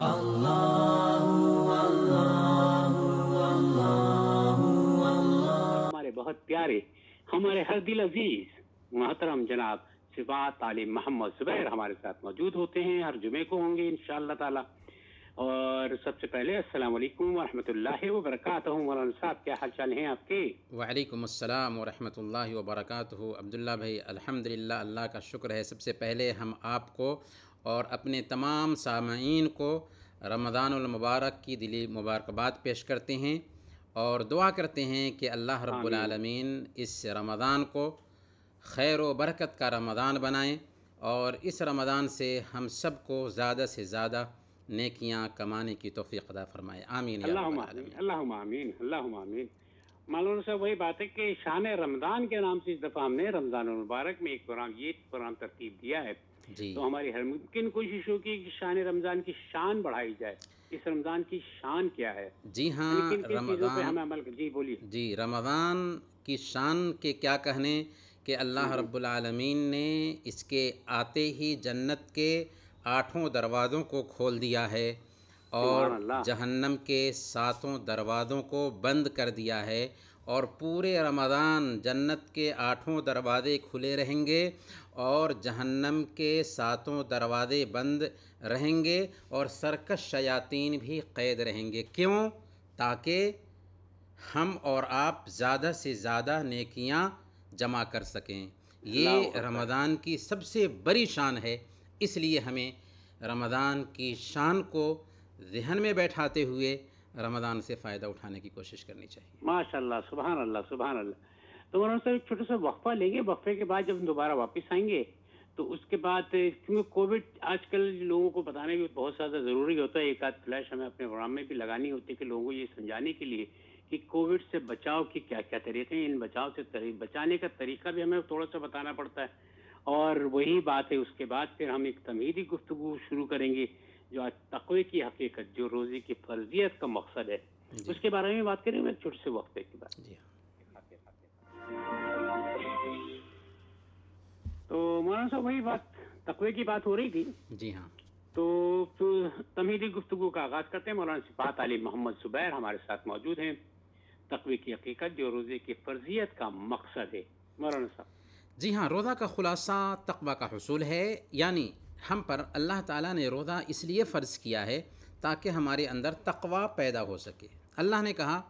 ہمارے بہت پیارے، ہمارے ہر دل عزیز محترم جناب صفات عالم محمد زبیر ہمارے ساتھ موجود ہوتے ہیں، ہر جمعے کو ہوں گے انشاءاللہ تعالی۔ اور سب سے پہلے السلام علیکم ورحمۃ اللہ وبرکاتہ۔ مولانا صاحب کیا حال چال ہیں آپ کے؟ وعلیکم السلام ورحمۃ اللہ وبرکاتہ۔ عبداللہ بھائی الحمدللہ، اللہ کا شکر ہے۔ سب سے پہلے ہم آپ کو اور اپنے تمام سامعین کو رمضان المبارک کی دلی مبارکباد پیش کرتے ہیں اور دعا کرتے ہیں کہ اللہ رب آمین۔ العالمین اس رمضان کو خیر و برکت کا رمضان بنائیں اور اس رمضان سے ہم سب کو زیادہ سے زیادہ نیکیاں کمانے کی توفیق عطا فرمائے، آمین یا رب اللہم آمین، العالمین۔ اللہم آمین، اللہم آمین۔ مولانا صاحب وہی بات ہے کہ شان رمضان کے نام سے اس دفعہ ہم نے رمضان المبارک میں ایک پروگرام ترتیب دیا ہے، جی تو ہماری ہر ممکن کوشش ہوگی کہ شان رمضان کی شان بڑھائی جائے۔ اس رمضان کی شان کیا ہے؟ جی یعنی ہاں، کن کن چیزوں پہ ہمیں عمل جی بولیے۔ جی رمضان کی شان کے کیا کہنے کہ اللہ رب العالمین نے اس کے آتے ہی جنت کے 8 دروازوں کو کھول دیا ہے اور سبحان اللہ۔ جہنم کے 7 دروازوں کو بند کر دیا ہے، اور پورے رمضان جنت کے 8 دروازے کھلے رہیں گے اور جہنم کے 7 دروازے بند رہیں گے، اور سرکش شیاطین بھی قید رہیں گے۔ کیوں؟ تاکہ ہم اور آپ زیادہ سے زیادہ نیکیاں جمع کر سکیں۔ اللہ یہ اکبر۔ رمضان کی سب سے بڑی شان ہے، اس لیے ہمیں رمضان کی شان کو ذہن میں بیٹھاتے ہوئے رمضان سے فائدہ اٹھانے کی کوشش کرنی چاہیے۔ ماشاء اللہ، سبحان اللہ، سبحان اللہ۔ تو مولانا صاحب ایک چھوٹا سا وقفہ لیں گے، وقفے کے بعد جب ہم دوبارہ واپس آئیں گے تو اس کے بعد کیونکہ کووڈ آج کل لوگوں کو بتانا بھی بہت زیادہ ضروری ہوتا ہے، ایک آدھ فلیش ہمیں اپنے پروگرام میں بھی لگانی ہوتی ہے کہ لوگوں کو یہ سمجھانے کے لیے کہ کووڈ سے بچاؤ کی کیا کیا طریقے ہیں، ان بچاؤ سے بچانے کا طریقہ بھی ہمیں تھوڑا سا بتانا پڑتا ہے۔ اور وہی بات ہے، اس کے بعد پھر ہم ایک تمہیدی گفتگو شروع کریں گے جو آج تقوی کی حقیقت، جو روزے کی فرضیت کا مقصد ہے، جی اس کے بارے میں بات کریں گے چھوٹے سے وقفے کے بعد۔ جی ہاں تو مولانا صاحب وہی بات تقوی کی بات ہو رہی تھی، جی ہاں تو تمہیدی گفتگو کا آغاز کرتے ہیں۔ مولانا صفات علی محمد زبیر ہمارے ساتھ موجود ہیں، تقوی کی حقیقت جو روزے کی فرضیت کا مقصد ہے۔ مولانا صاحب جی ہاں، روزہ کا خلاصہ تقوی کا حصول ہے، یعنی ہم پر اللہ تعالیٰ نے روزہ اس لیے فرض کیا ہے تاکہ ہمارے اندر تقوی پیدا ہو سکے۔ اللہ نے کہا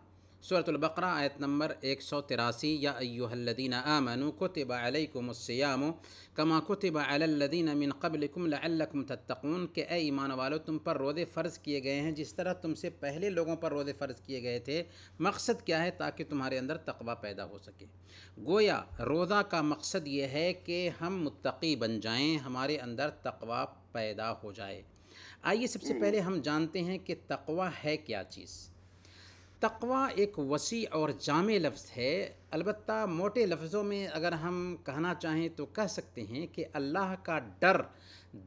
سورۃ البقرہ آیت نمبر 183، یا ایھا الذین آمنوا کتب علیکم الصیام کما کتب علی الذین من قبلکم لعلکم تتقون، کہ اے ایمان والو تم پر روزے فرض کیے گئے ہیں جس طرح تم سے پہلے لوگوں پر روزے فرض کیے گئے تھے۔ مقصد کیا ہے؟ تاکہ تمہارے اندر تقوی پیدا ہو سکے۔ گویا روزہ کا مقصد یہ ہے کہ ہم متقی بن جائیں، ہمارے اندر تقوی پیدا ہو جائے۔ آئیے سب سے پہلے ہم جانتے ہیں کہ تقوی ہے کیا چیز۔ تقوی ایک وسیع اور جامع لفظ ہے، البتہ موٹے لفظوں میں اگر ہم کہنا چاہیں تو کہہ سکتے ہیں کہ اللہ کا ڈر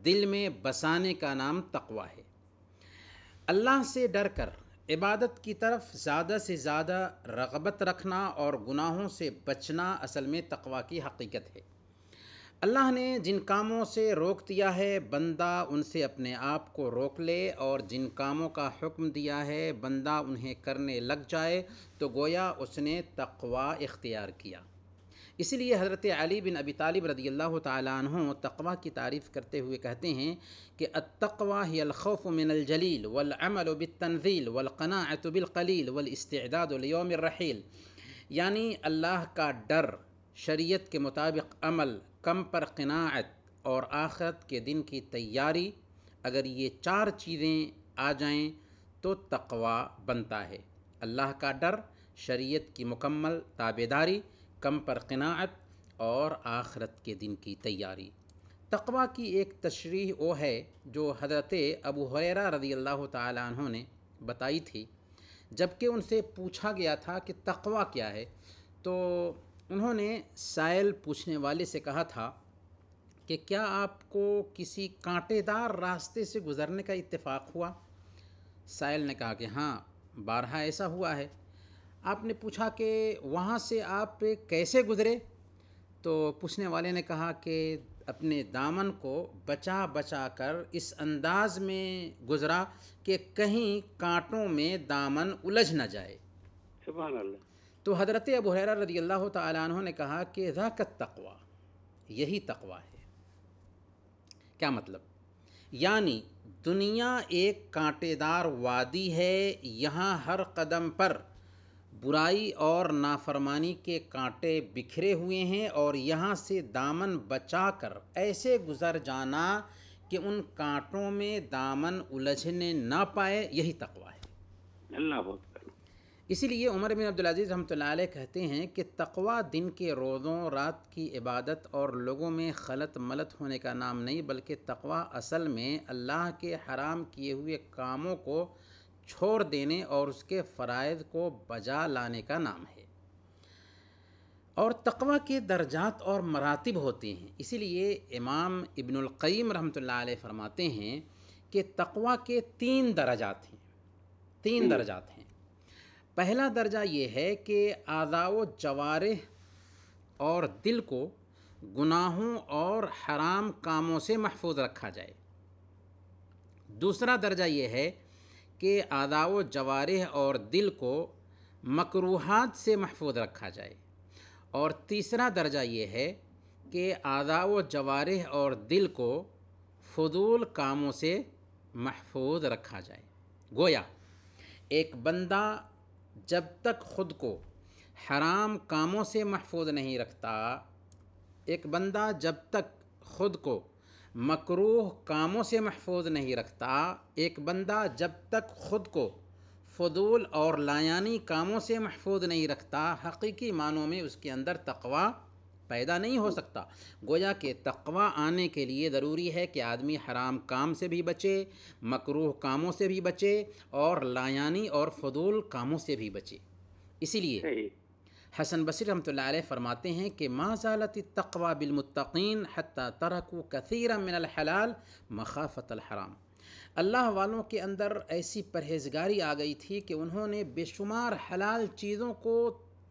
دل میں بسانے کا نام تقوی ہے۔ اللہ سے ڈر کر عبادت کی طرف زیادہ سے زیادہ رغبت رکھنا اور گناہوں سے بچنا اصل میں تقوی کی حقیقت ہے۔ اللہ نے جن کاموں سے روک دیا ہے بندہ ان سے اپنے آپ کو روک لے، اور جن کاموں کا حکم دیا ہے بندہ انہیں کرنے لگ جائے تو گویا اس نے تقوی اختیار کیا۔ اسی لیے حضرت علی بن ابی طالب رضی اللہ تعالیٰ عنہ تقوی کی تعریف کرتے ہوئے کہتے ہیں کہ التقوی ہی الخوف من الجلیل والعمل بالتنزیل والقناعۃ بالقلیل والاستعداد لیوم الرحیل، یعنی اللہ کا ڈر، شریعت کے مطابق عمل، کم پر قناعت اور آخرت کے دن کی تیاری، اگر یہ 4 چیزیں آ جائیں تو تقوی بنتا ہے۔ اللہ کا ڈر، شریعت کی مکمل تابعداری، کم پر قناعت اور آخرت کے دن کی تیاری۔ تقوی کی ایک تشریح وہ ہے جو حضرت ابو ہریرہ رضی اللہ تعالیٰ عنہ نے بتائی تھی، جب کہ ان سے پوچھا گیا تھا کہ تقوی کیا ہے، تو انہوں نے سائل پوچھنے والے سے کہا تھا کہ کیا آپ کو کسی کانٹے دار راستے سے گزرنے کا اتفاق ہوا؟ سائل نے کہا کہ ہاں، بارہا ایسا ہوا ہے۔ آپ نے پوچھا کہ وہاں سے آپ کیسے گزرے؟ تو پوچھنے والے نے کہا کہ اپنے دامن کو بچا بچا کر اس انداز میں گزرا کہ کہیں کانٹوں میں دامن الجھ نہ جائے۔ سبحان اللہ۔ تو حضرت ابو ہریرہ رضی اللہ تعالیٰ عنہ نے کہا کہ ذاک التقویٰ، یہی تقویٰ ہے۔ کیا مطلب؟ یعنی دنیا ایک کانٹے دار وادی ہے، یہاں ہر قدم پر برائی اور نافرمانی کے کانٹے بکھرے ہوئے ہیں، اور یہاں سے دامن بچا کر ایسے گزر جانا کہ ان کانٹوں میں دامن الجھنے نہ پائے، یہی تقویٰ ہے۔ اللہ اکبر۔ اسی لیے عمر بن عبدالعزیز رحمۃ اللہ علیہ کہتے ہیں کہ تقویٰ دن کے روزوں رات کی عبادت اور لوگوں میں خلط ملط ہونے کا نام نہیں، بلکہ تقویٰ اصل میں اللہ کے حرام کیے ہوئے کاموں کو چھوڑ دینے اور اس کے فرائض کو بجا لانے کا نام ہے۔ اور تقویٰ کے درجات اور مراتب ہوتے ہیں، اسی لیے امام ابن القیم رحمۃ اللہ علیہ فرماتے ہیں کہ تقویٰ کے 3 درجات ہیں۔ 3 درجات ہیں۔ پہلا درجہ یہ ہے کہ اعضاء و جوارح اور دل کو گناہوں اور حرام کاموں سے محفوظ رکھا جائے۔ دوسرا درجہ یہ ہے کہ اعضاء و جوارح اور دل کو مکروہات سے محفوظ رکھا جائے۔ اور تیسرا درجہ یہ ہے کہ اعضاء و جوارح اور دل کو فضول کاموں سے محفوظ رکھا جائے۔ گویا ایک بندہ جب تک خود کو حرام کاموں سے محفوظ نہیں رکھتا، ایک بندہ جب تک خود کو مکروہ کاموں سے محفوظ نہیں رکھتا، ایک بندہ جب تک خود کو فضول اور لایانی کاموں سے محفوظ نہیں رکھتا، حقیقی معنوں میں اس کے اندر تقویٰ پیدا نہیں ہو سکتا۔ گویا کہ تقویٰ آنے کے لیے ضروری ہے کہ آدمی حرام کام سے بھی بچے، مکروہ کاموں سے بھی بچے، اور لایانی اور فضول کاموں سے بھی بچے۔ اسی لیے حسن بصری رحمۃ اللہ علیہ فرماتے ہیں کہ ما زالت التقوی بالمتقین حتی ترکوا کثیرا من الحلال مخافۃ الحرام۔ اللہ والوں کے اندر ایسی پرہیزگاری آ گئی تھی کہ انہوں نے بے شمار حلال چیزوں کو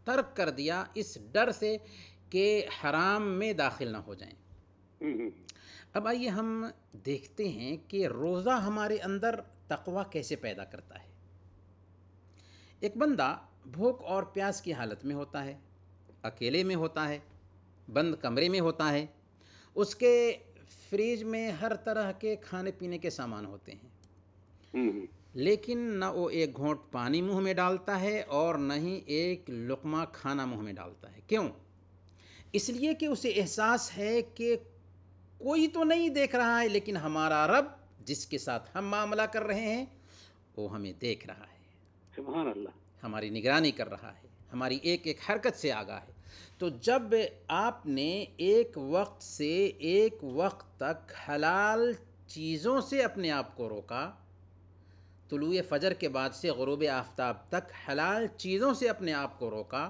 ترک کر دیا اس ڈر سے کہ حرام میں داخل نہ ہو جائیں۔ اب آئیے ہم دیکھتے ہیں کہ روزہ ہمارے اندر تقویٰ کیسے پیدا کرتا ہے۔ ایک بندہ بھوک اور پیاس کی حالت میں ہوتا ہے، اکیلے میں ہوتا ہے، بند کمرے میں ہوتا ہے، اس کے فریج میں ہر طرح کے کھانے پینے کے سامان ہوتے ہیں، لیکن نہ وہ ایک گھونٹ پانی منہ میں ڈالتا ہے اور نہ ہی ایک لقمہ کھانا منہ میں ڈالتا ہے۔ کیوں؟ اس لیے کہ اسے احساس ہے کہ کوئی تو نہیں دیکھ رہا ہے، لیکن ہمارا رب جس کے ساتھ ہم معاملہ کر رہے ہیں وہ ہمیں دیکھ رہا ہے، سبحان اللہ، ہماری نگرانی کر رہا ہے، ہماری ایک ایک حرکت سے آگاہ ہے۔ تو جب آپ نے ایک وقت سے ایک وقت تک حلال چیزوں سے اپنے آپ کو روکا، طلوع فجر کے بعد سے غروب آفتاب تک حلال چیزوں سے اپنے آپ کو روکا،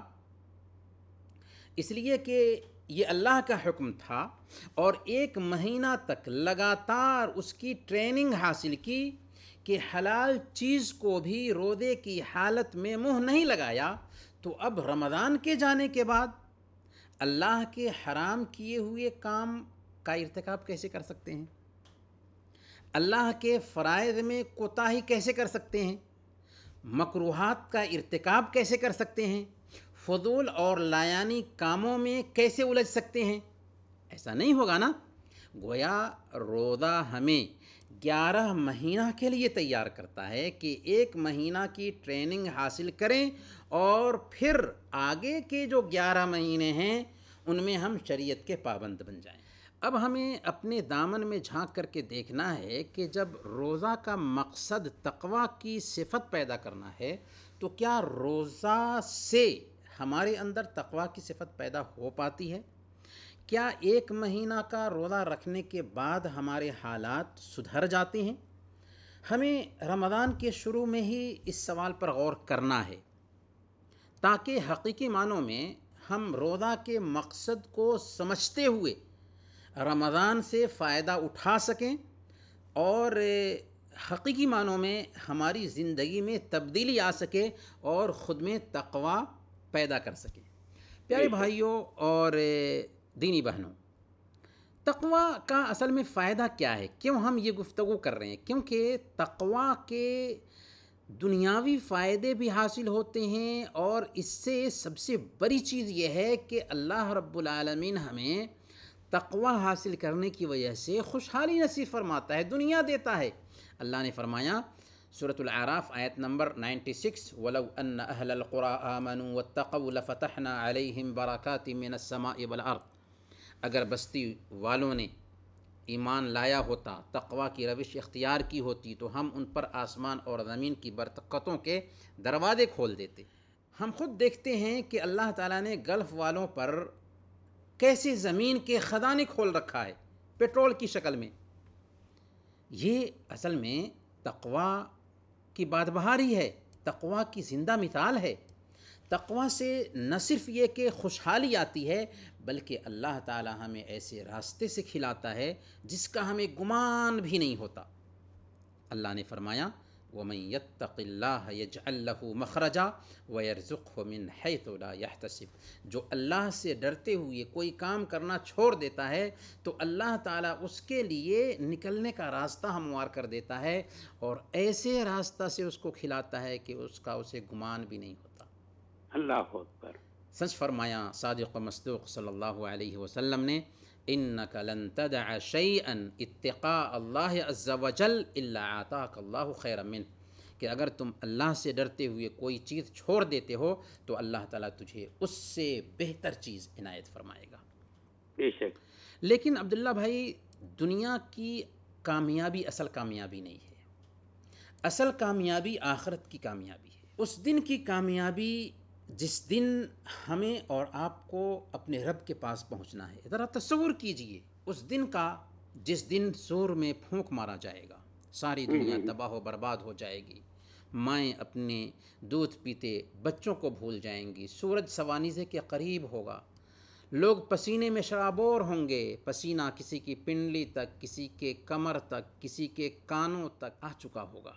اس لیے کہ یہ اللہ کا حکم تھا، اور 1 مہینہ تک لگاتار اس کی ٹریننگ حاصل کی کہ حلال چیز کو بھی روزے کی حالت میں منہ نہیں لگایا، تو اب رمضان کے جانے کے بعد اللہ کے حرام کیے ہوئے کام کا ارتکاب کیسے کر سکتے ہیں؟ اللہ کے فرائض میں کوتاہی کیسے کر سکتے ہیں؟ مکروہات کا ارتکاب کیسے کر سکتے ہیں؟ فضول اور لایانی کاموں میں کیسے الجھ سکتے ہیں؟ ایسا نہیں ہوگا نا۔ گویا روزہ ہمیں 11 مہینہ کے لیے تیار کرتا ہے کہ 1 مہینہ کی ٹریننگ حاصل کریں، اور پھر آگے کے جو 11 مہینے ہیں ان میں ہم شریعت کے پابند بن جائیں۔ اب ہمیں اپنے دامن میں جھانک کر کے دیکھنا ہے کہ جب روزہ کا مقصد تقویٰ کی صفت پیدا کرنا ہے، تو کیا روزہ سے ہمارے اندر تقویٰ کی صفت پیدا ہو پاتی ہے؟ کیا 1 مہینہ کا روزہ رکھنے کے بعد ہمارے حالات سدھر جاتے ہیں؟ ہمیں رمضان کے شروع میں ہی اس سوال پر غور کرنا ہے، تاکہ حقیقی معنوں میں ہم روزہ کے مقصد کو سمجھتے ہوئے رمضان سے فائدہ اٹھا سکیں، اور حقیقی معنوں میں ہماری زندگی میں تبدیلی آ سکے اور خود میں تقویٰ پیدا کر سکیں۔ پیارے بھائیوں اور دینی بہنوں، تقوی کا اصل میں فائدہ کیا ہے؟ کیوں ہم یہ گفتگو کر رہے ہیں؟ کیونکہ تقوی کے دنیاوی فائدے بھی حاصل ہوتے ہیں، اور اس سے سب سے بڑی چیز یہ ہے کہ اللہ رب العالمین ہمیں تقوی حاصل کرنے کی وجہ سے خوشحالی نصیب فرماتا ہے، دنیا دیتا ہے۔ اللہ نے فرمایا سورۃ الاعراف آیت نمبر 96، وَلَوْ أَنَّ أَهْلَ الْقُرَىٰ آمَنُوا وَاتَّقَوْا لَفَتَحْنَا عَلَيْهِمْ بَرَكَاتٍ مِّنَ السَّمَاءِ وَالْأَرْضِ۔ اگر بستی والوں نے ایمان لایا ہوتا، تقوی کی روش اختیار کی ہوتی، تو ہم ان پر آسمان اور زمین کی برکتوں کے دروازے کھول دیتے۔ ہم خود دیکھتے ہیں کہ اللہ تعالیٰ نے گلف والوں پر کیسے زمین کے خزانے کھول رکھا ہے پیٹرول کی شکل میں۔ یہ اصل میں تقوی کی بات بہاری ہے، تقوی کی زندہ مثال ہے۔ تقوی سے نہ صرف یہ کہ خوشحالی آتی ہے، بلکہ اللہ تعالی ہمیں ایسے راستے سے کھلاتا ہے جس کا ہمیں گمان بھی نہیں ہوتا۔ اللہ نے فرمایا وَمَن يَتَّقِ اللَّهَ يَجْعَل لَّهُ مَخْرَجًا وَيَرْزُقْهُ مِنْ حَيْثُ لَا يَحْتَسِبُ۔ جو اللہ سے ڈرتے ہوئے کوئی کام کرنا چھوڑ دیتا ہے تو اللہ تعالیٰ اس کے لیے نکلنے کا راستہ ہموار کر دیتا ہے، اور ایسے راستہ سے اس کو کھلاتا ہے کہ اس کا اسے گمان بھی نہیں ہوتا۔ اللہ اکبر۔ سچ فرمایا صادق و مصدوق صلی اللہ علیہ وسلم نے، انک لن تدع شیئا اتقاء اللہ عز وجل الا اعطاک اللہ خیرا منہ، کہ اگر تم اللہ سے ڈرتے ہوئے کوئی چیز چھوڑ دیتے ہو تو اللہ تعالیٰ تجھے اس سے بہتر چیز عنایت فرمائے گا۔ بے شک۔ لیکن عبداللہ بھائی، دنیا کی کامیابی اصل کامیابی نہیں ہے، اصل کامیابی آخرت کی کامیابی ہے۔ اس دن کی کامیابی جس دن ہمیں اور آپ کو اپنے رب کے پاس پہنچنا ہے۔ ذرا تصور کیجئے اس دن کا جس دن سور میں پھونک مارا جائے گا، ساری دنیا تباہ و برباد ہو جائے گی، مائیں اپنے دودھ پیتے بچوں کو بھول جائیں گی، سورج سوانیزے کے قریب ہوگا، لوگ پسینے میں شرابور ہوں گے، پسینہ کسی کی پنڈلی تک، کسی کے کمر تک، کسی کے کانوں تک آ چکا ہوگا۔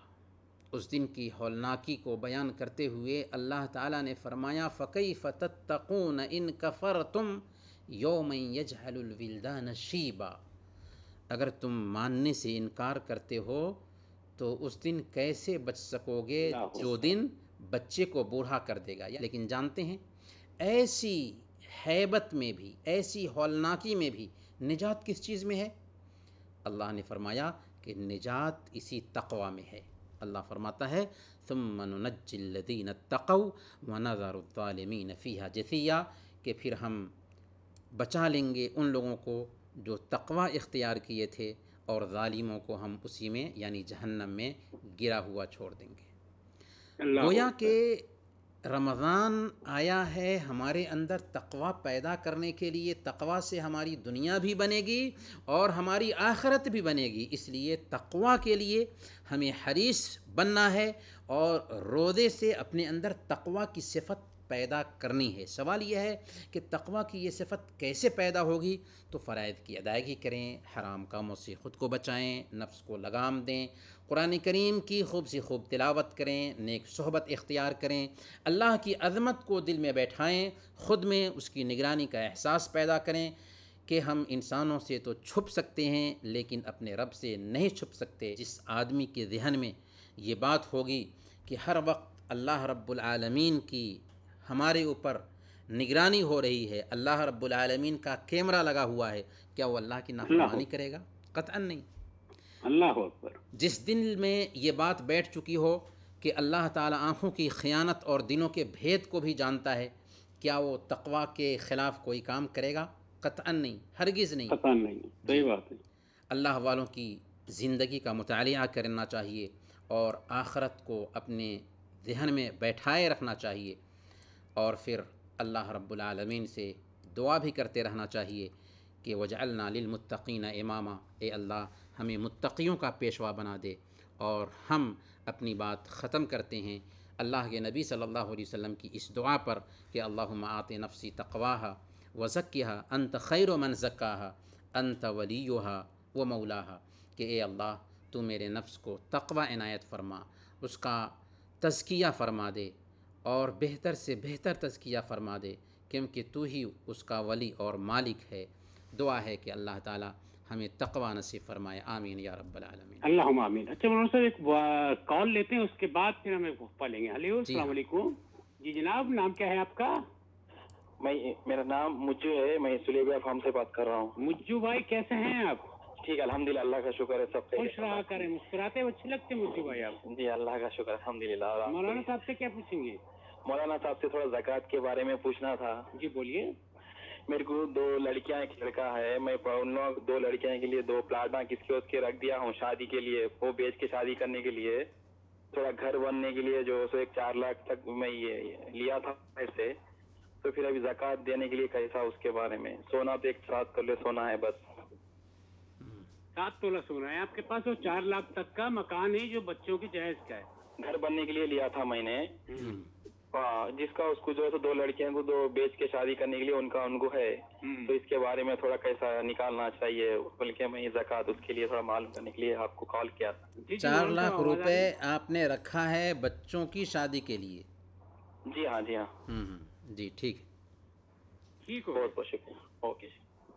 اس دن کی ہولناکی کو بیان کرتے ہوئے اللہ تعالیٰ نے فرمایا فَكَيْفَ تَتَّقُونَ إِن كَفَرْتُمْ يَوْمًا يَجْعَلُ الْوِلْدَانَ شِيبًا۔ اگر تم ماننے سے انکار کرتے ہو تو اس دن کیسے بچ سکو گے جو دن بچے کو بوڑھا کر دے گا۔ لیکن جانتے ہیں ایسی ہیبت میں بھی، ایسی ہولناکی میں بھی نجات کس چیز میں ہے؟ اللہ نے فرمایا کہ نجات اسی تقوی میں ہے۔ اللہ فرماتا ہے ثم ننجی الذین اتقوا ونذر الظالمین فیہا جثیا، کہ پھر ہم بچا لیں گے ان لوگوں کو جو تقوی اختیار کیے تھے، اور ظالموں کو ہم اسی میں یعنی جہنم میں گرا ہوا چھوڑ دیں گے۔ گویا کہ رمضان آیا ہے ہمارے اندر تقوی پیدا کرنے کے لیے، تقوی سے ہماری دنیا بھی بنے گی اور ہماری آخرت بھی بنے گی۔ اس لیے تقوی کے لیے ہمیں حریص بننا ہے اور روزے سے اپنے اندر تقوی کی صفت پیدا کرنی ہے۔ سوال یہ ہے کہ تقوی کی یہ صفت کیسے پیدا ہوگی؟ تو فرائض کی ادائیگی کریں، حرام کاموں سے خود کو بچائیں، نفس کو لگام دیں، قرآن کریم کی خوب سے خوب تلاوت کریں، نیک صحبت اختیار کریں، اللہ کی عظمت کو دل میں بیٹھائیں، خود میں اس کی نگرانی کا احساس پیدا کریں کہ ہم انسانوں سے تو چھپ سکتے ہیں لیکن اپنے رب سے نہیں چھپ سکتے۔ جس آدمی کے ذہن میں یہ بات ہوگی کہ ہر وقت اللہ رب العالمین کی ہمارے اوپر نگرانی ہو رہی ہے، اللہ رب العالمین کا کیمرہ لگا ہوا ہے، کیا وہ اللہ کی نافرمانی کرے گا؟ قطعاً نہیں۔ اللہ اکبر۔ جس دل میں یہ بات بیٹھ چکی ہو کہ اللہ تعالیٰ آنکھوں کی خیانت اور دلوں کے بھید کو بھی جانتا ہے، کیا وہ تقوی کے خلاف کوئی کام کرے گا؟ قطعاً نہیں، ہرگز نہیں۔ قطعاً نہیں، صحیح بات ہے۔ اللہ والوں کی زندگی کا مطالعہ کرنا چاہیے اور آخرت کو اپنے ذہن میں بیٹھائے رکھنا چاہیے، اور پھر اللہ رب العالمین سے دعا بھی کرتے رہنا چاہیے کہ وجعلنا للمتقین اماما، اے اللہ ہمیں متقیوں کا پیشوا بنا دے۔ اور ہم اپنی بات ختم کرتے ہیں اللہ کے نبی صلی اللہ علیہ وسلم کی اس دعا پر کہ اللہم آت نفسی تقواہا وزکھا انت خیر من زکاہا انت ولیہا و مولاہا، کہ اے اللہ تو میرے نفس کو تقوی عنایت فرما، اس کا تزکیہ فرما دے اور بہتر سے بہتر تزکیہ فرما دے، کیونکہ تو ہی اس کا ولی اور مالک ہے۔ دعا ہے کہ اللہ تعالی ہمیں تقوی نصیب فرمائے، آمین یا رب العالمین۔ اللہم آمین۔ اچھا مولانا صاحب ایک کال لیتے ہیں، اس کے بعد پھر ہم ایک وقفہ لیں گے۔ ہلو، جی السلام ہاں، علیکم۔ جی جناب، نام کیا ہے آپ کا؟ میرا نام مجو ہے، میں سلیبیا فارم سے بات کر رہا ہوں۔ مجو بھائی کیسے ہیں آپ؟ ٹھیک ہے الحمدللہ، اللہ کا شکر ہے، سب خوش رہا کریں، مسکراتے ہوئے اچھے لگتے ہیں مجو بھائی آپ۔ جی اللہ کا شکر الحمدللہ۔ اور آپ مولانا صاحب سے کیا پوچھیں گے؟ مولانا صاحب سے تھوڑا زکوٰۃ کے بارے میں پوچھنا تھا۔ جی بولیے۔ میرے کو 2 لڑکیاں ایک لڑکا ہے، میں ان لوگ 2 لڑکیاں کے لیے 2 پلاٹ کس کے اس کے رکھ دیا ہوں شادی کے لیے، وہ بیچ کے شادی کرنے کے لیے، تھوڑا گھر بننے کے لیے جو ایک 4 لاکھ تک میں یہ لیا تھا ایسے، تو پھر ابھی زکوٰۃ دینے کے لیے کیسا اس کے بارے میں؟ سونا تو ایک 7 تولے سونا ہے بس۔ 7 تولہ سونا ہے آپ کے پاس، اور 4 لاکھ تک کا مکان ہے جو بچوں کی جہیز کا ہے۔ گھر بننے کے لیے لیا تھا میں نے، جس کا اس کو جو ہے 2 لڑکیاں کو 2 بیچ کے شادی کرنے کے لیے ان کو ہے، تو اس کے بارے میں تھوڑا کیسا نکالنا چاہیے، بلکہ میں زکوٰۃ اس کے لیے تھوڑا معلوم کرنے کے لیے آپ کو کال کیا تھا۔ 4 لاکھ روپے آپ نے رکھا ہے بچوں کی شادی کے لیے؟ جی ہاں جی ہاں، جی ٹھیک ہے۔ ٹھیک ہو، بہت بہت شکریہ، اوکے۔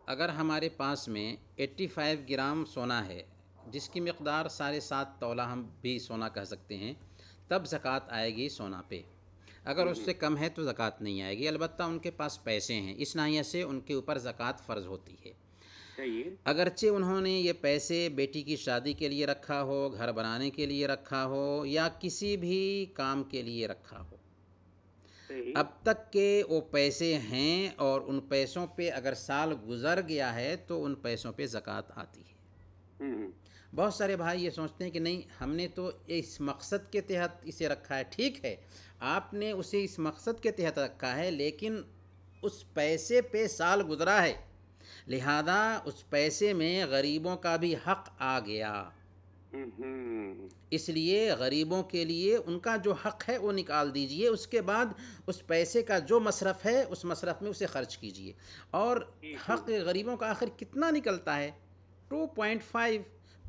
اگر ہمارے پاس میں 85 گرام سونا ہے، جس کی مقدار 7.5 تولہ ہم بھی سونا کہہ سکتے ہیں، تب زکوٰۃ آئے گی سونا پہ۔ اگر اس سے کم ہے تو زکوٰۃ نہیں آئے گی، البتہ ان کے پاس پیسے ہیں، اس ناحیے سے ان کے اوپر زکوٰۃ فرض ہوتی ہے۔ صحیح ہے۔ اگرچہ انہوں نے یہ پیسے بیٹی کی شادی کے لیے رکھا ہو، گھر بنانے کے لیے رکھا ہو، یا کسی بھی کام کے لیے رکھا ہو، صحیح۔ اب تک کہ وہ پیسے ہیں اور ان پیسوں پہ اگر سال گزر گیا ہے تو ان پیسوں پہ زکوٰۃ آتی ہے۔ بہت سارے بھائی یہ سوچتے ہیں کہ نہیں، ہم نے تو اس مقصد کے تحت اسے رکھا ہے۔ ٹھیک ہے، آپ نے اسے اس مقصد کے تحت رکھا ہے، لیکن اس پیسے پہ سال گزرا ہے، لہذا اس پیسے میں غریبوں کا بھی حق آ گیا، اس لیے غریبوں کے لیے ان کا جو حق ہے وہ نکال دیجئے، اس کے بعد اس پیسے کا جو مصرف ہے اس مصرف میں اسے خرچ کیجئے۔ اور حق غریبوں کا آخر کتنا نکلتا ہے؟ 2.5،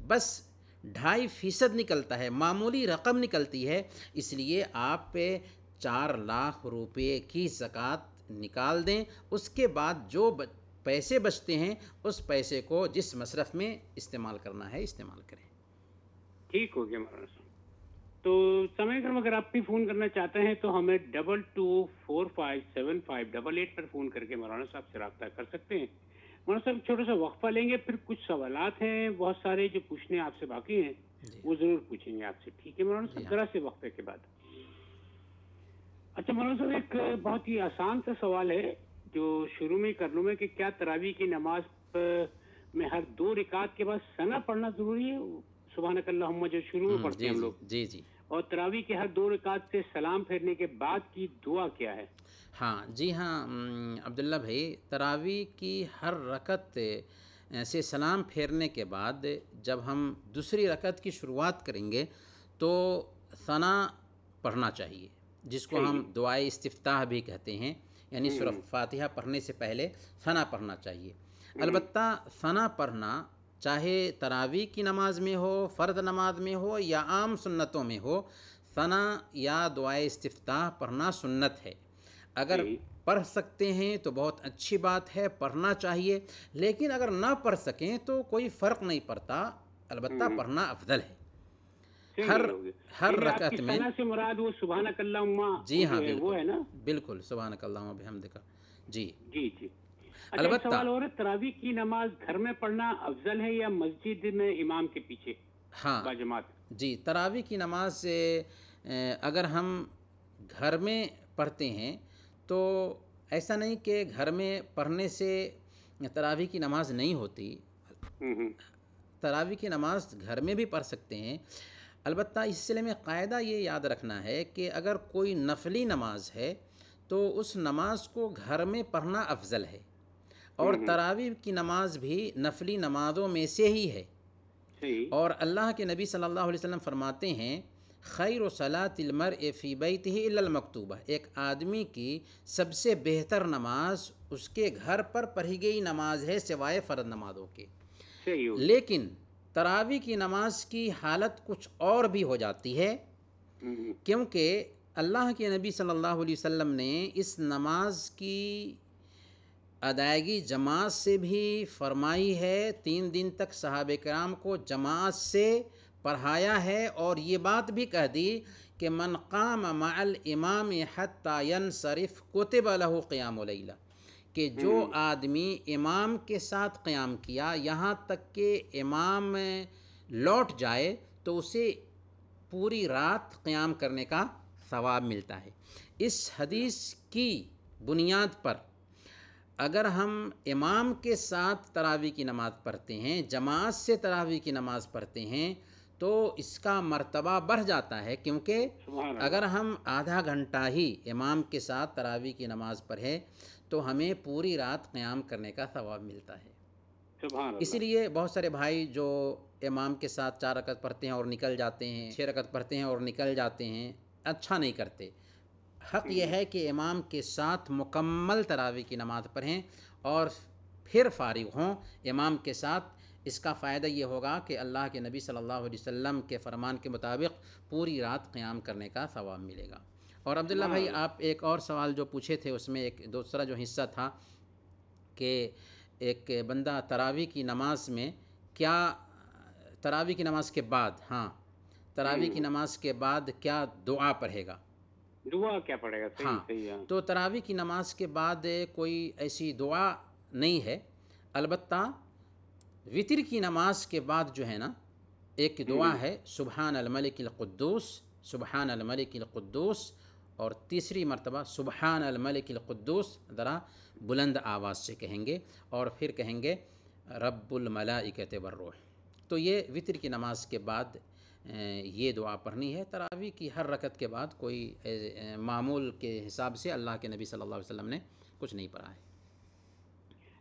بس 2.5% نکلتا ہے، معمولی رقم نکلتی ہے۔ اس لیے آپ پہ 4 لاکھ روپے کی زکوٰۃ نکال دیں، اس کے بعد جو پیسے بچتے ہیں اس پیسے کو جس مصرف میں استعمال کرنا ہے استعمال کریں۔ ٹھیک ہو گیا مولانا صاحب۔ تو سمے کرم اگر آپ بھی فون کرنا چاہتے ہیں تو ہمیں 22457588 پر فون کر کے مولانا صاحب سے رابطہ کر سکتے ہیں۔ مولانا صاحب چھوٹا سا وقفہ لیں گے، پھر کچھ سوالات ہیں بہت سارے جو پوچھنے آپ سے باقی ہیں وہ ضرور پوچھیں گے آپ سے، ٹھیک ہے مولانا صاحب؟ ذرا سے وقفے کے بعد۔ اچھا مولانا صاحب، ایک بہت ہی آسان سا سوال ہے جو شروع میں کر لوں میں، کہ کیا تراویح کی نماز میں ہر 2 رکعت کے بعد ثنا پڑھنا ضروری ہے؟ سبحانک اللہم جو شروع میں پڑھتے ہیں ہم لوگ، جی جی۔ اور تراویح کے ہر 2 رکعت سے سلام پھیرنے کے بعد کی دعا کیا ہے؟ ہاں جی ہاں عبداللہ بھائی، تراویح کی ہر رکعت سے سلام پھیرنے کے بعد جب ہم دوسری رکعت کی شروعات کریں گے تو ثنا پڑھنا چاہیے، جس کو ہم دعائے استفتاح بھی کہتے ہیں، یعنی سورہ فاتحہ پڑھنے سے پہلے ثنا پڑھنا چاہیے۔ البتہ ثنا پڑھنا چاہے تراویح کی نماز میں ہو، فرض نماز میں ہو، یا عام سنتوں میں ہو، ثنا یا دعائے استفتاح پڑھنا سنت ہے۔ اگر پڑھ سکتے ہیں تو بہت اچھی بات ہے، پڑھنا چاہیے، لیکن اگر نہ پڑھ سکیں تو کوئی فرق نہیں پڑتا، البتہ پڑھنا افضل ہے۔ ہر رکعت میں ثنا سے مراد وہ سبحانک اللہم، جی ہاں وہ ہے نا؟ بالکل، سبحانک اللہم وبحمدک۔ جی جی جی۔ اچھا ایک سوال اور ہے، تراویح کی نماز گھر میں پڑھنا افضل ہے یا مسجد میں امام کے پیچھے باجماعت؟ جی، تراویح کی نماز اگر ہم گھر میں پڑھتے ہیں تو ایسا نہیں کہ گھر میں پڑھنے سے تراویح کی نماز نہیں ہوتی، تراویح کی نماز گھر میں بھی پڑھ سکتے ہیں۔ البتہ اس سلسلے میں قاعدہ یہ یاد رکھنا ہے کہ اگر کوئی نفلی نماز ہے تو اس نماز کو گھر میں پڑھنا افضل ہے، اور تراویح کی نماز بھی نفلی نمازوں میں سے ہی ہے۔ اور اللہ کے نبی صلی اللہ علیہ وسلم فرماتے ہیں، خیر صلاۃ المرء فی بیتہ الا المکتوبہ، ایک آدمی کی سب سے بہتر نماز اس کے گھر پر پڑھی گئی نماز ہے سوائے فرض نمازوں کے۔ لیکن تراویح کی نماز کی حالت کچھ اور بھی ہو جاتی ہے، کیونکہ اللہ کے نبی صلی اللہ علیہ وسلم نے اس نماز کی ادائیگی جماعت سے بھی فرمائی ہے، 3 دن تک صحابہ کرام کو جماعت سے پڑھایا ہے، اور یہ بات بھی کہہ دی کہ من قام مع الامام حتی ینصرف کتب لہ قیام لیلہ، کہ جو آدمی امام کے ساتھ قیام کیا یہاں تک کہ امام لوٹ جائے تو اسے پوری رات قیام کرنے کا ثواب ملتا ہے۔ اس حدیث کی بنیاد پر اگر ہم امام کے ساتھ تراویح کی نماز پڑھتے ہیں، جماعت سے تراویح کی نماز پڑھتے ہیں، تو اس کا مرتبہ بڑھ جاتا ہے، کیونکہ اگر ہم آدھا گھنٹہ ہی امام کے ساتھ تراویح کی نماز پڑھیں تو ہمیں پوری رات قیام کرنے کا ثواب ملتا ہے۔ اسی لیے بہت سارے بھائی جو امام کے ساتھ 4 رکعت پڑھتے ہیں اور نکل جاتے ہیں، 6 رکعت پڑھتے ہیں اور نکل جاتے ہیں، اچھا نہیں کرتے۔ حق یہ ہے کہ امام کے ساتھ مکمل تراویح کی نماز پڑھیں اور پھر فارغ ہوں امام کے ساتھ۔ اس کا فائدہ یہ ہوگا کہ اللہ کے نبی صلی اللہ علیہ وسلم کے فرمان کے مطابق پوری رات قیام کرنے کا ثواب ملے گا۔ اور عبداللہ بھائی، آپ ایک اور سوال جو پوچھے تھے، اس میں ایک دوسرا جو حصہ تھا کہ ایک بندہ تراویح کی نماز میں کیا، تراویح کی نماز کے بعد، تراویح کی نماز کے بعد کیا دعا پڑھے گا؟ دعا کیا پڑھے گا؟ صحیح ہے۔ تو تراویح کی نماز کے بعد کوئی ایسی دعا نہیں ہے، البتہ وطر کی نماز کے بعد جو ہے نا ایک دعا ہے، سبحان الملک القدوس، سبحان الملک القدوس، اور تیسری مرتبہ سبحان الملک القدوس ذرا بلند آواز سے کہیں گے، اور پھر کہیں گے رب الملائکۃ والروح۔ تو یہ وطر کی نماز کے بعد یہ دعا پڑھنی ہے۔ تراویح کی ہر رکعت کے بعد کوئی معمول کے حساب سے اللہ کے نبی صلی اللہ علیہ وسلم نے کچھ نہیں پڑھا ہے۔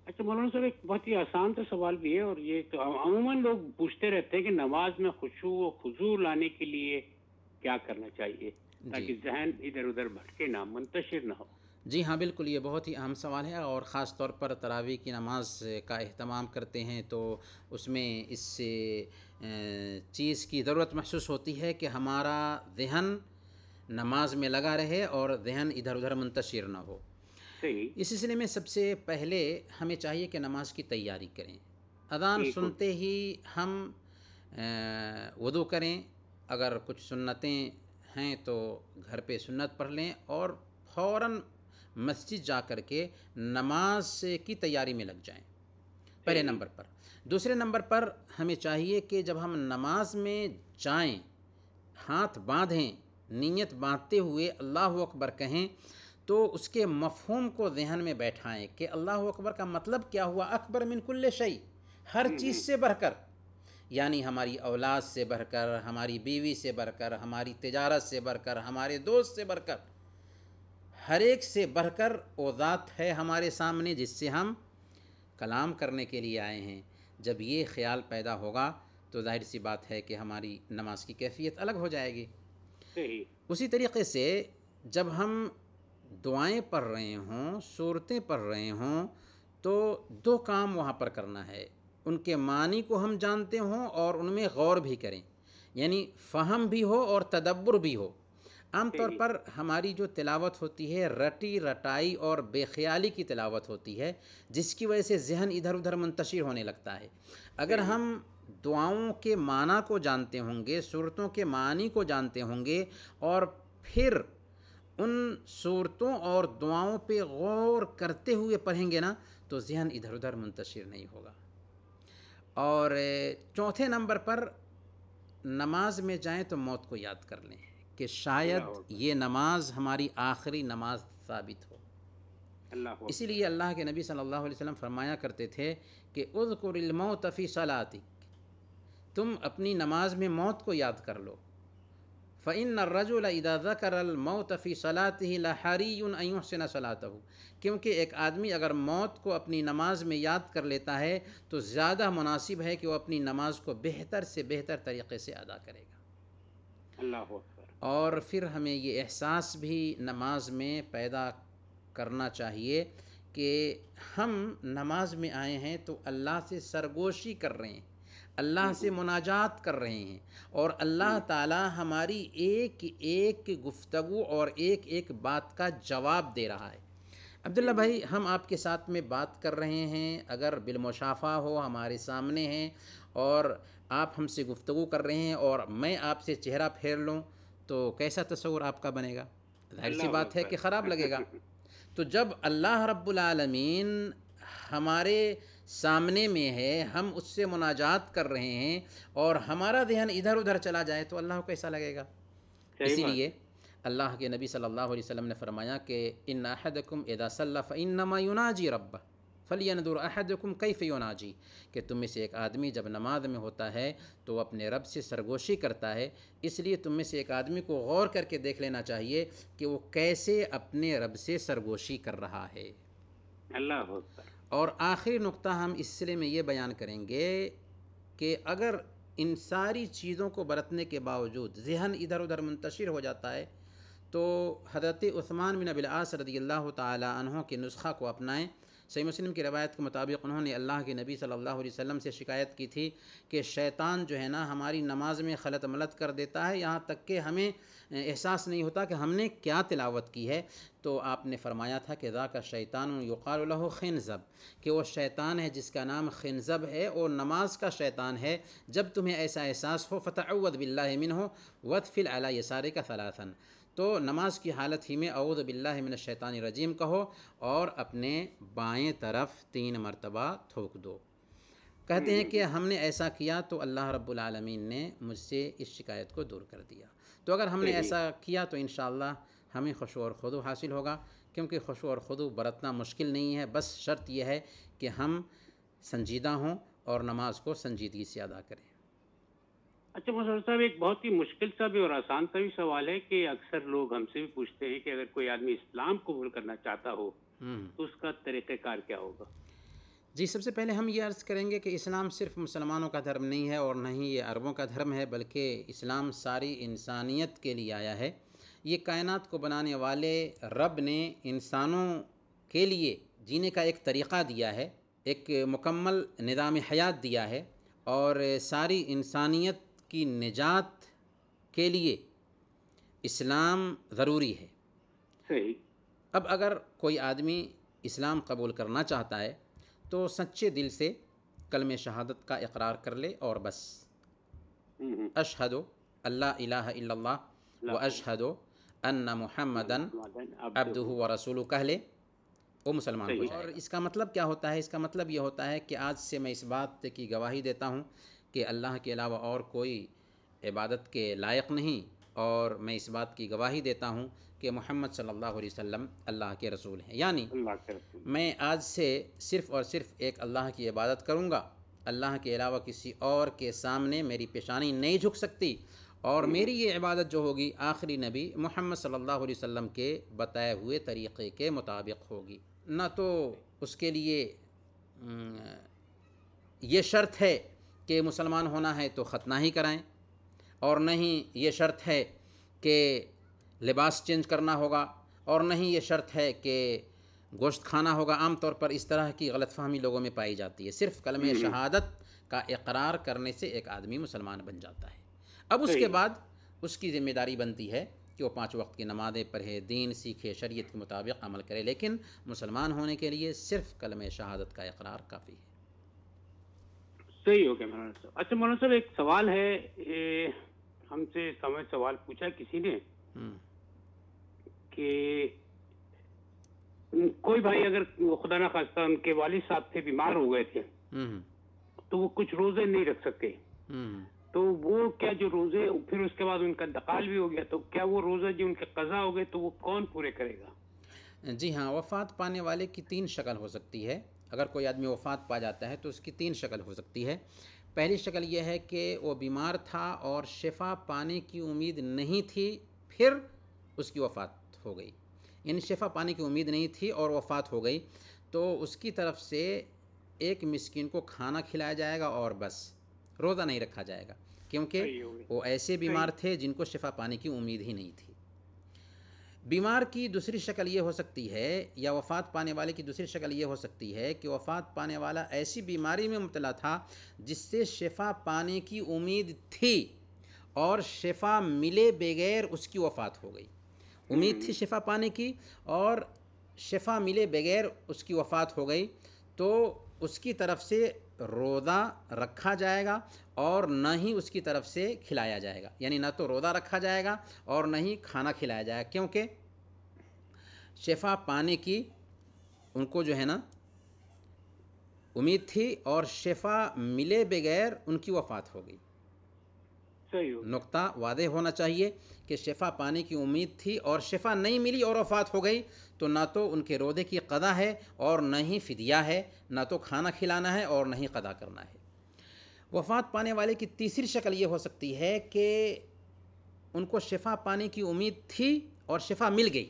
اچھا مولانا صاحب، ایک بہت ہی آسان سا سوال بھی ہے، اور یہ تو عموماً لوگ پوچھتے رہتے ہیں کہ نماز میں خشوع و خضوع لانے کے لیے کیا کرنا چاہیے تاکہ ذہن ادھر ادھر بھٹکے نہ، منتشر نہ ہو۔ جی ہاں، بالکل، یہ بہت ہی اہم سوال ہے، اور خاص طور پر تراویح کی نماز کا اہتمام کرتے ہیں تو اس میں اس چیز کی ضرورت محسوس ہوتی ہے کہ ہمارا ذہن نماز میں لگا رہے اور ذہن ادھر ادھر منتشر نہ ہو۔ اس سلسلے میں سب سے پہلے ہمیں چاہیے کہ نماز کی تیاری کریں۔ اذان سنتے ہی ہم وضو کریں، اگر کچھ سنتیں ہیں تو گھر پہ سنت پڑھ لیں، اور فوراً مسجد جا کر کے نماز کی تیاری میں لگ جائیں، پہلے نمبر پر۔ دوسرے نمبر پر ہمیں چاہیے کہ جب ہم نماز میں جائیں، ہاتھ باندھیں، نیت باندھتے ہوئے اللہ اکبر کہیں، تو اس کے مفہوم کو ذہن میں بیٹھائیں کہ اللہ اکبر کا مطلب کیا ہوا، اکبر من کل شیء، ہر چیز سے بڑھ کر، یعنی ہماری اولاد سے بڑھ کر، ہماری بیوی سے بڑھ کر، ہماری تجارت سے بڑھ کر، ہمارے دوست سے بڑھ کر، ہر ایک سے بڑھ کر وہ ذات ہے ہمارے سامنے جس سے ہم کلام کرنے کے لیے آئے ہیں۔ جب یہ خیال پیدا ہوگا تو ظاہر سی بات ہے کہ ہماری نماز کی کیفیت الگ ہو جائے گی۔ اسی طریقے سے جب ہم دعائیں پڑھ رہے ہوں، سورتیں پڑھ رہے ہوں، تو 2 کام وہاں پر کرنا ہے، ان کے معنی کو ہم جانتے ہوں اور ان میں غور بھی کریں، یعنی فہم بھی ہو اور تدبر بھی ہو۔ عام طور پر ہماری جو تلاوت ہوتی ہے رٹی رٹائی اور بے خیالی کی تلاوت ہوتی ہے، جس کی وجہ سے ذہن ادھر ادھر منتشر ہونے لگتا ہے۔ اگر ہم دعاؤں کے معنی کو جانتے ہوں گے، صورتوں کے معنی کو جانتے ہوں گے، اور پھر ان صورتوں اور دعاؤں پہ غور کرتے ہوئے پڑھیں گے نا، تو ذہن ادھر ادھر منتشر نہیں ہوگا۔ اور چوتھے نمبر پر نماز میں جائیں تو موت کو یاد کر لیں کہ شاید یہ نماز ہماری آخری نماز ثابت ہو۔ اسی لیے اللہ کے نبی صلی اللہ علیہ وسلم فرمایا کرتے تھے کہ اذکر الموت فی صلاتک، تم اپنی نماز میں موت کو یاد کر لو۔ فإن الرجل اذا ذکر الموت فی صلاتہ لحری ان یحسن صلاتہ، کیونکہ ایک آدمی اگر موت کو اپنی نماز میں یاد کر لیتا ہے تو زیادہ مناسب ہے کہ وہ اپنی نماز کو بہتر سے بہتر طریقے سے ادا کرے گا۔ اللہ اکبر۔ اور پھر ہمیں یہ احساس بھی نماز میں پیدا کرنا چاہیے کہ ہم نماز میں آئے ہیں تو اللہ سے سرگوشی کر رہے ہیں، اللہ سے مناجات کر رہے ہیں، اور اللہ تعالی ہماری ایک ایک گفتگو اور ایک ایک بات کا جواب دے رہا ہے۔ عبداللہ بھائی، ہم آپ کے ساتھ میں بات کر رہے ہیں، اگر بالمشافہ ہو، ہمارے سامنے ہیں اور آپ ہم سے گفتگو کر رہے ہیں اور میں آپ سے چہرہ پھیر لوں تو کیسا تصور آپ کا بنے گا؟ ظاہر سی اللہ بات ہے کہ خراب لگے گا۔ اکبر۔ تو جب اللہ رب العالمین ہمارے سامنے میں ہے، ہم اس سے مناجات کر رہے ہیں اور ہمارا ذہن ادھر ادھر چلا جائے تو اللہ کو کیسا لگے گا؟ صحیح اسی بات لیے ہے۔ اللہ کے نبی صلی اللہ علیہ وسلم نے فرمایا کہ ان احدکم اذا صلی فانما یناجی ربہ فلینظر احدکم کیف یناجی، کہ تم میں سے ایک آدمی جب نماز میں ہوتا ہے تو وہ اپنے رب سے سرگوشی کرتا ہے، اس لیے تم میں سے ایک آدمی کو غور کر کے دیکھ لینا چاہیے کہ وہ کیسے اپنے رب سے سرگوشی کر رہا ہے۔ اللہ اکبر۔ اور آخری نقطہ ہم اس سلسلے میں یہ بیان کریں گے کہ اگر ان ساری چیزوں کو برتنے کے باوجود ذہن ادھر ادھر منتشر ہو جاتا ہے تو حضرت عثمان بن ابی العاص رضی اللہ تعالی عنہ کے نسخہ کو اپنائیں۔ صحیح مسلم کی روایت کے مطابق انہوں نے اللہ کے نبی صلی اللہ علیہ وسلم سے شکایت کی تھی کہ شیطان جو ہے نا ہماری نماز میں خلط ملط کر دیتا ہے، یہاں تک کہ ہمیں احساس نہیں ہوتا کہ ہم نے کیا تلاوت کی ہے۔ تو آپ نے فرمایا تھا کہ ذاک شیطان یقال له خنزب، کہ وہ شیطان ہے جس کا نام خنزب ہے اور نماز کا شیطان ہے۔ جب تمہیں ایسا احساس ہو فتعوذ باللہ منہ وادفل علی یسارک ثلاثا، تو نماز کی حالت ہی میں اعوذ باللہ من الشیطان الرجیم کہو اور اپنے بائیں طرف 3 مرتبہ تھوک دو۔ کہتے ہیں کہ ہم نے ایسا کیا تو اللہ رب العالمین نے مجھ سے اس شکایت کو دور کر دیا۔ تو اگر ہم نے ایسا کیا تو انشاءاللہ ہمیں خشوع اور خضوع حاصل ہوگا، کیونکہ خشوع اور خضوع برتنا مشکل نہیں ہے، بس شرط یہ ہے کہ ہم سنجیدہ ہوں اور نماز کو سنجیدگی سے ادا کریں۔ اچھا مصور صاحب، ایک بہت ہی مشکل سا بھی اور آسان سا بھی سوال ہے کہ اکثر لوگ ہم سے بھی پوچھتے ہیں کہ اگر کوئی آدمی اسلام قبول کرنا چاہتا ہو تو اس کا طریقہ کار کیا ہوگا؟ جی، سب سے پہلے ہم یہ عرض کریں گے کہ اسلام صرف مسلمانوں کا دھرم نہیں ہے اور نہ ہی یہ عربوں کا دھرم ہے، بلکہ اسلام ساری انسانیت کے لیے آیا ہے۔ یہ کائنات کو بنانے والے رب نے انسانوں کے لیے جینے کا ایک طریقہ دیا ہے، ایک مکمل نظام حیات دیا ہے، اور ساری انسانیت کی نجات کے لیے اسلام ضروری ہے۔ صحیح۔ اب اگر کوئی آدمی اسلام قبول کرنا چاہتا ہے تو سچے دل سے کلمہ شہادت کا اقرار کر لے اور بس اشہد اللہ الہ الا اللہ و اشہد ان محمدً عبدہ و رسولہ کہہ لے، وہ مسلمان ہو جائے۔ اور اس کا مطلب کیا ہوتا ہے؟ اس کا مطلب یہ ہوتا ہے کہ آج سے میں اس بات کی گواہی دیتا ہوں کہ اللہ کے علاوہ اور کوئی عبادت کے لائق نہیں، اور میں اس بات کی گواہی دیتا ہوں کہ محمد صلی اللہ علیہ وسلم اللہ کے رسول ہیں۔ یعنی میں آج سے صرف اور صرف ایک اللہ کی عبادت کروں گا، اللہ کے علاوہ کسی اور کے سامنے میری پیشانی نہیں جھک سکتی، اور میری یہ عبادت جو ہوگی آخری نبی محمد صلی اللہ علیہ وسلم کے بتائے ہوئے طریقے کے مطابق ہوگی۔ نہ تو اس کے لیے یہ شرط ہے کہ مسلمان ہونا ہے تو ختنہ ہی کرائیں، اور نہ ہی یہ شرط ہے کہ لباس چینج کرنا ہوگا، اور نہ ہی یہ شرط ہے کہ گوشت کھانا ہوگا۔ عام طور پر اس طرح کی غلط فہمی لوگوں میں پائی جاتی ہے۔ صرف کلمہ شہادت کا اقرار کرنے سے ایک آدمی مسلمان بن جاتا ہے۔ اب اس کے بعد اس کی ذمہ داری بنتی ہے کہ وہ 5 وقت کی نمازیں پڑھے، دین سیکھے، شریعت کے مطابق عمل کرے، لیکن مسلمان ہونے کے لیے صرف کلمہ شہادت کا اقرار کافی ہے۔ صحیح ہو گیا مولانا صاحب۔ اچھا مولانا صاحب، ایک سوال ہے، ہم سے سوال پوچھا کسی نے کہ کوئی بھائی اگر خدا نہ خواستہ ان کے والد صاحب تھے، بیمار ہو گئے تھے، تو وہ کچھ روزے نہیں رکھ سکتے، تو وہ کیا جو روزے پھر اس کے بعد ان کا انتقال بھی ہو گیا، تو کیا وہ روزے جو ان کے قضا ہو گئے تو وہ کون پورے کرے گا؟ جی ہاں، وفات پانے والے کی 3 شکل ہو سکتی ہے۔ اگر کوئی آدمی وفات پا جاتا ہے تو اس کی 3 شکل ہو سکتی ہے۔ پہلی شکل یہ ہے کہ وہ بیمار تھا اور شفا پانے کی امید نہیں تھی، پھر اس کی وفات ہو گئی، یعنی شفا پانے کی امید نہیں تھی اور وفات ہو گئی، تو اس کی طرف سے ایک مسکین کو کھانا کھلایا جائے گا اور بس، روزہ نہیں رکھا جائے گا، کیونکہ وہ ایسے بیمار تھے جن کو شفا پانے کی امید ہی نہیں تھی۔ بیمار کی دوسری شکل یہ ہو سکتی ہے، یا وفات پانے والے کی دوسری شکل یہ ہو سکتی ہے کہ وفات پانے والا ایسی بیماری میں مبتلا تھا جس سے شفا پانے کی امید تھی اور شفا ملے بغیر اس کی وفات ہو گئی۔ امید تھی شفا پانے کی اور شفا ملے بغیر اس کی وفات ہو گئی تو اس کی طرف سے روزہ رکھا جائے گا اور نہ ہی اس کی طرف سے کھلایا جائے گا، یعنی نہ تو روزہ رکھا جائے گا اور نہ ہی کھانا کھلایا جائے گا، کیونکہ شفا پانے کی ان کو جو ہے نا امید تھی اور شفا ملے بغیر ان کی وفات ہو گئی۔ صحیح ہو نقطہ واضح ہونا چاہیے کہ شفا پانے کی امید تھی اور شفا نہیں ملی اور وفات ہو گئی تو نہ تو ان کے روزے کی قضا ہے اور نہ ہی فدیہ ہے، نہ تو کھانا کھلانا ہے اور نہ ہی قضا کرنا ہے۔ وفات پانے والے کی تیسری شکل یہ ہو سکتی ہے کہ ان کو شفا پانے کی امید تھی اور شفا مل گئی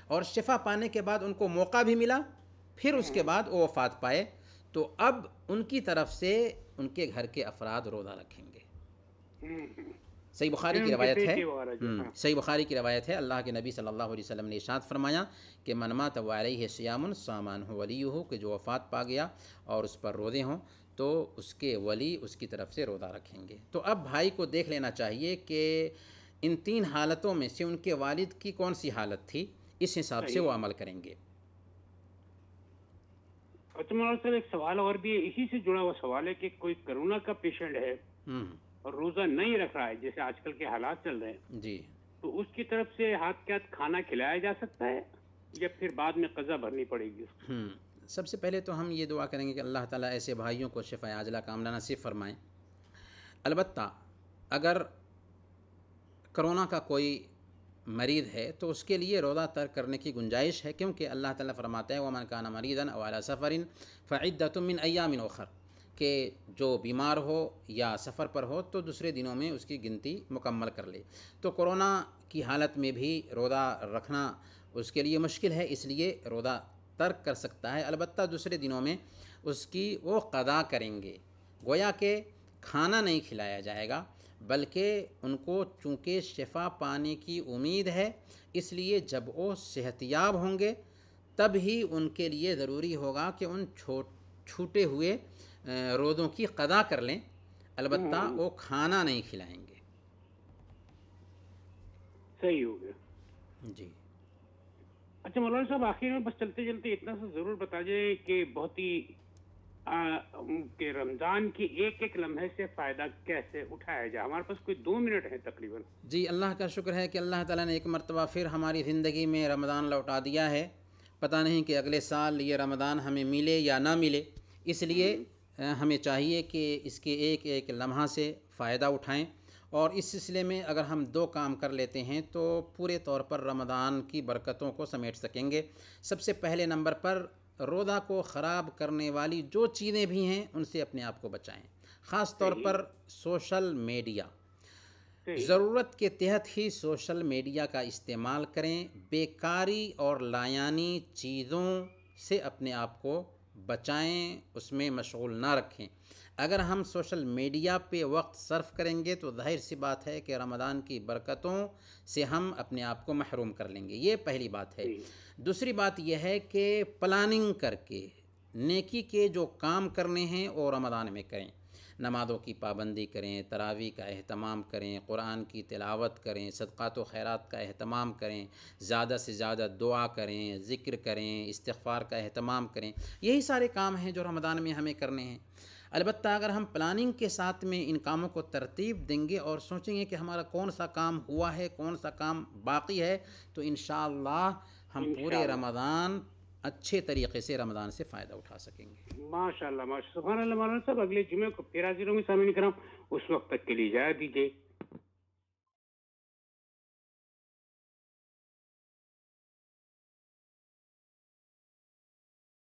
اور شفا پانے کے بعد ان کو موقع بھی ملا، پھر اس کے بعد وہ وفات پائے، تو اب ان کی طرف سے ان کے گھر کے افراد روزہ رکھیں گے۔ صحیح بخاری کی روایت ہے، صحیح بخاری کی روایت ہے، اللہ کے نبی صلی اللہ علیہ وسلم نے ارشاد فرمایا کہ من مات وعلیہ صیام صام عنہ ولیہ، کہ جو وفات پا گیا اور اس پر روزے ہوں تو اس کے ولی اس کی طرف سے روزہ رکھیں گے۔ تو اب بھائی کو دیکھ لینا چاہیے کہ ان تین حالتوں میں سے ان کے والد کی کون سی حالت تھی، اس حساب سے وہ عمل کریں گے۔ اچھا مولانا صاحب، ایک سوال اور بھی ہے، اسی سے جڑا ہوا سوال ہے کہ کوئی کرونا کا پیشنٹ ہے اور روزہ نہیں رکھ رہا ہے، جیسے آج کل کے حالات چل رہے ہیں، جی، تو اس کی طرف سے ہاتھ کے ہاتھ کھانا کھلایا جا سکتا ہے یا پھر بعد میں قضا بھرنی پڑے گی اس کو؟ سب سے پہلے تو ہم یہ دعا کریں گے کہ اللہ تعالیٰ ایسے بھائیوں کو شفا عاجلہ کاملہ نصیب فرمائیں۔ البتہ اگر کرونا کا کوئی مریض ہے تو اس کے لیے روزہ ترک کرنے کی گنجائش ہے، کیونکہ اللہ تعالیٰ فرماتا ہے وَمَنْ كَانَ مَرِيضًا أَوْ عَلَىٰ سَفَرٍ فَعِدَّةٌ مِّنْ أَيَّامٍ أُخَرَ، کہ جو بیمار ہو یا سفر پر ہو تو دوسرے دنوں میں اس کی گنتی مکمل کر لے۔ تو کرونا کی حالت میں بھی روزہ رکھنا اس کے لیے مشکل ہے، اس لیے روزہ ترک کر سکتا ہے، البتہ دوسرے دنوں میں اس کی وہ قضا کریں گے، گویا کہ کھانا نہیں کھلایا جائے گا، بلکہ ان کو چونکہ شفا پانے کی امید ہے، اس لیے جب وہ صحت یاب ہوں گے تب ہی ان کے لیے ضروری ہوگا کہ ان چھوٹے ہوئے روزوں کی قضا کر لیں، البتہ وہ کھانا نہیں کھلائیں گے۔ صحیح ہو گیا جی، اچھا مولانا صاحب، آخر میں بس چلتے چلتے اتنا سا ضرور بتا جائے کہ بہت ہی کہ رمضان کی ایک ایک لمحے سے فائدہ کیسے اٹھایا جائے؟ ہمارے پاس کوئی 2 منٹ ہے تقریباً۔ جی، اللہ کا شکر ہے کہ اللہ تعالیٰ نے ایک مرتبہ پھر ہماری زندگی میں رمضان لوٹا دیا ہے، پتہ نہیں کہ اگلے سال یہ رمضان ہمیں ملے یا نہ ملے، اس لیے ہمیں چاہیے کہ اس کے ایک ایک لمحہ سے فائدہ اٹھائیں، اور اس سلسلے میں اگر ہم 2 کام کر لیتے ہیں تو پورے طور پر رمضان کی برکتوں کو سمیٹ سکیں گے۔ سب سے پہلے نمبر پر روزہ کو خراب کرنے والی جو چیزیں بھی ہیں ان سے اپنے آپ کو بچائیں، خاص طور پر سوشل میڈیا، ضرورت کے تحت ہی سوشل میڈیا کا استعمال کریں، بیکاری اور لایانی چیزوں سے اپنے آپ کو بچائیں، اس میں مشغول نہ رکھیں۔ اگر ہم سوشل میڈیا پہ وقت صرف کریں گے تو ظاہر سی بات ہے کہ رمضان کی برکتوں سے ہم اپنے آپ کو محروم کر لیں گے، یہ پہلی بات ہے۔ دوسری بات یہ ہے کہ پلاننگ کر کے نیکی کے جو کام کرنے ہیں وہ رمضان میں کریں، نمازوں کی پابندی کریں، تراویح کا اہتمام کریں، قرآن کی تلاوت کریں، صدقات و خیرات کا اہتمام کریں، زیادہ سے زیادہ دعا کریں، ذکر کریں، استغفار کا اہتمام کریں، یہی سارے کام ہیں جو رمضان میں ہمیں کرنے ہیں۔ البتہ اگر ہم پلاننگ کے ساتھ میں ان کاموں کو ترتیب دیں گے اور سوچیں گے کہ ہمارا کون سا کام ہوا ہے، کون سا کام باقی ہے، تو انشاءاللہ ہم پورے رمضان اچھے طریقے سے رمضان سے فائدہ اٹھا سکیں گے۔ ماشاءاللہ، سبحان اللہ۔ مولانا صاحب، اگلے جمعے کو پھر حاضر ہوں گے سامعین کرام، اس وقت تک کے لیے اجازت دیجیے۔